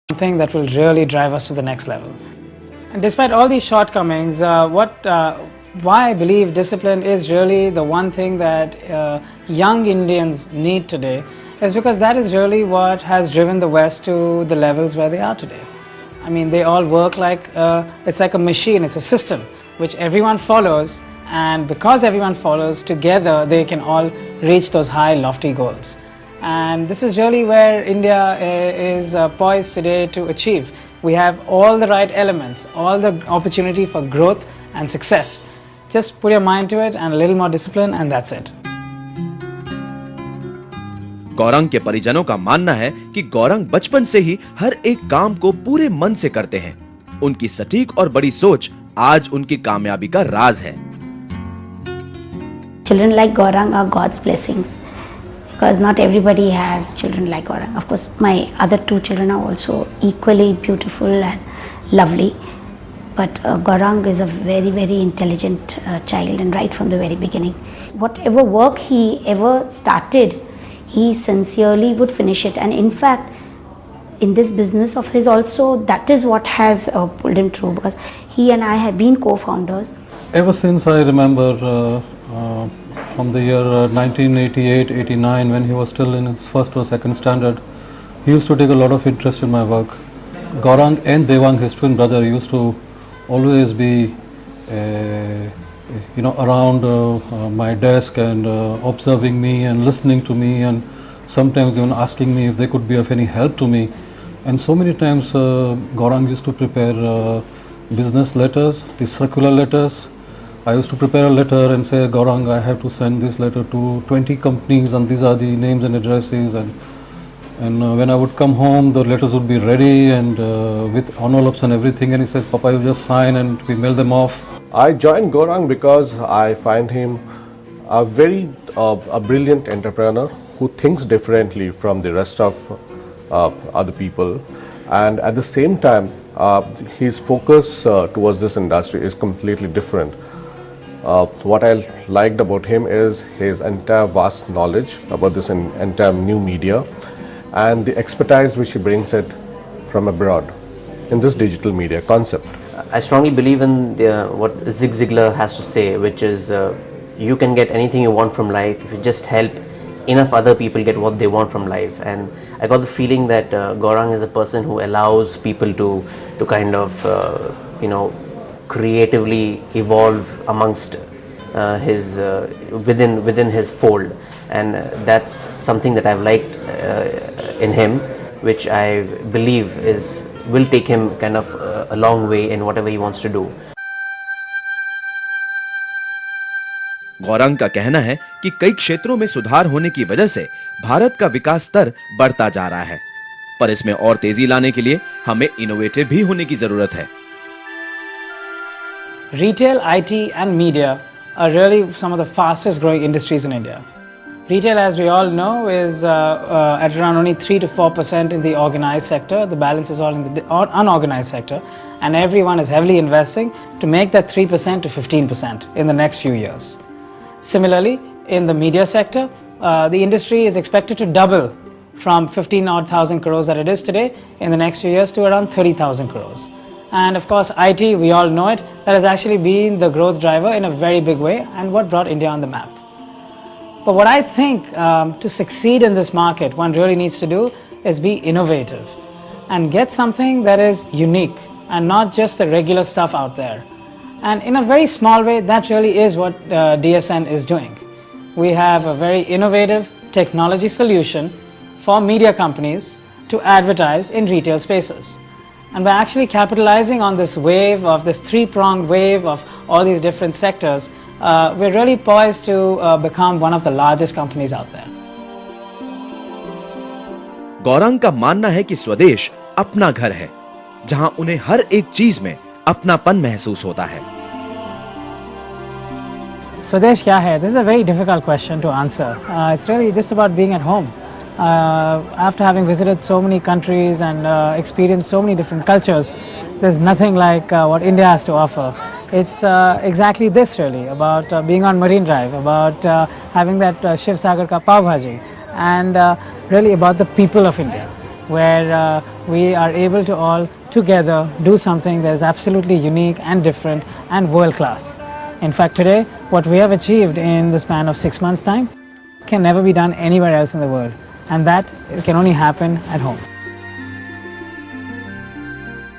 Something that will really drive us to the next level. And despite all these shortcomings, why I believe discipline is really the one thing that young Indians need today is because that is really what has driven the West to the levels where they are today. I mean, they all work like, it's like a machine, it's a system which everyone follows, and because everyone follows together, they can all reach those high, lofty goals. And this is really where India is poised today to achieve. We have all the right elements, all the opportunity for growth and success. Just put your mind to it and a little more discipline, and that's it. Gaurang के परिजनों का मानना है कि गौरंग बचपन से ही हर एक काम को पूरे मन से करते हैं। उनकी सटीक और बड़ी सोच आज उनकी कामयाबी का राज है। Children like Gaurang are God's blessings, because not everybody has children like Gaurang. Of course, my other two children are also equally beautiful and lovely, but Gaurang is a very, very intelligent child, and right from the very beginning, whatever work he ever started, he sincerely would finish it. And in fact, in this business of his also, that is what has pulled him through, because he and I have been co-founders. Ever since I remember from the year 1988-89, when he was still in his first or second standard, he used to take a lot of interest in my work. Gaurang and Devang, his twin brother, used to always be around my desk and observing me and listening to me, and sometimes even asking me if they could be of any help to me. And so many times Gaurang used to prepare business letters, the circular letters. I used to prepare a letter and say, Gaurang, I have to send this letter to 20 companies and these are the names and addresses, and when I would come home, the letters would be ready and with envelopes and everything, and he says, Papa, you just sign, and we mail them off. I joined Gaurang because I find him a very brilliant entrepreneur who thinks differently from the rest of other people, and at the same time his focus towards this industry is completely different. What I liked about him is his entire vast knowledge about this entire new media and the expertise which he brings it from abroad in this digital media concept. I strongly believe in what Zig Ziglar has to say, which is you can get anything you want from life if you just help enough other people get what they want from life. And I got the feeling that Gaurang is a person who allows people to kind of creatively evolve amongst his within his fold, and that's something that I've liked in him, which I believe will take him kind of a long way in whatever he wants to do. Gaurang का कहना है कि कई क्षेत्रों में सुधार होने की वजह से भारत का विकास स्तर बढ़ता जा रहा है, पर इसमें और तेजी लाने के लिए हमें इनोवेटिव भी होने की जरूरत है। Retail, IT and media are really some of the fastest growing industries in India. Retail, as we all know, is at around only 3 to 4% in the organized sector. The balance is all in the unorganized sector, and everyone is heavily investing to make that 3% to 15% in the next few years. Similarly, in the media sector, the industry is expected to double from 15,000 crores that it is today in the next few years to around 30,000 crores. And of course, IT, we all know it, that has actually been the growth driver in a very big way and what brought India on the map. But what I think to succeed in this market, one really needs to do is be innovative and get something that is unique and not just the regular stuff out there. And in a very small way, that really is what DSN is doing. We have a very innovative technology solution for media companies to advertise in retail spaces. And by actually capitalizing on this wave of this three-pronged wave of all these different sectors, we're really poised to become one of the largest companies out there. Gaurang का मानना है कि स्वदेश अपना घर है, जहां उन्हें हर एक चीज में अपनापन महसूस होता है। Swadesh kya hai? This is a very difficult question to answer. It's really just about being at home. After having visited so many countries and experienced so many different cultures, there's nothing like what India has to offer. It's exactly this really, about being on Marine Drive, about having that Shiv Sagar ka pav bhaji, and really about the people of India. where we are able to all together do something that is absolutely unique and different and world class. In fact, today, what we have achieved in the span of 6 months' time can never be done anywhere else in the world, and that can only happen at home.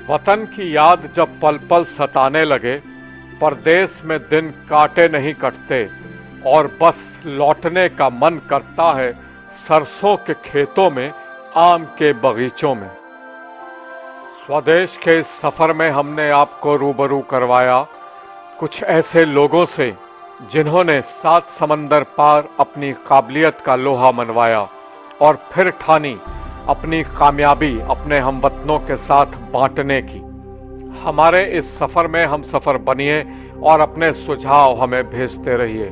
वतन की याद जब पल पल सताने लगे, परदेश में दिन काटे नहीं कटते और बस लौटने का मन करता है सरसों के खेतों में, आम के बगीचों में। स्वदेश के इस सफर में हमने आपको रूबरू करवाया कुछ ऐसे लोगों से जिन्होंने 7 समंदर पार अपनी काबिलियत का लोहा मनवाया और फिर ठानी अपनी कामयाबी अपने हमवतनों के साथ बांटने की। हमारे इस सफर में हम सफर बनिए और अपने सुझाव हमें भेजते रहिए।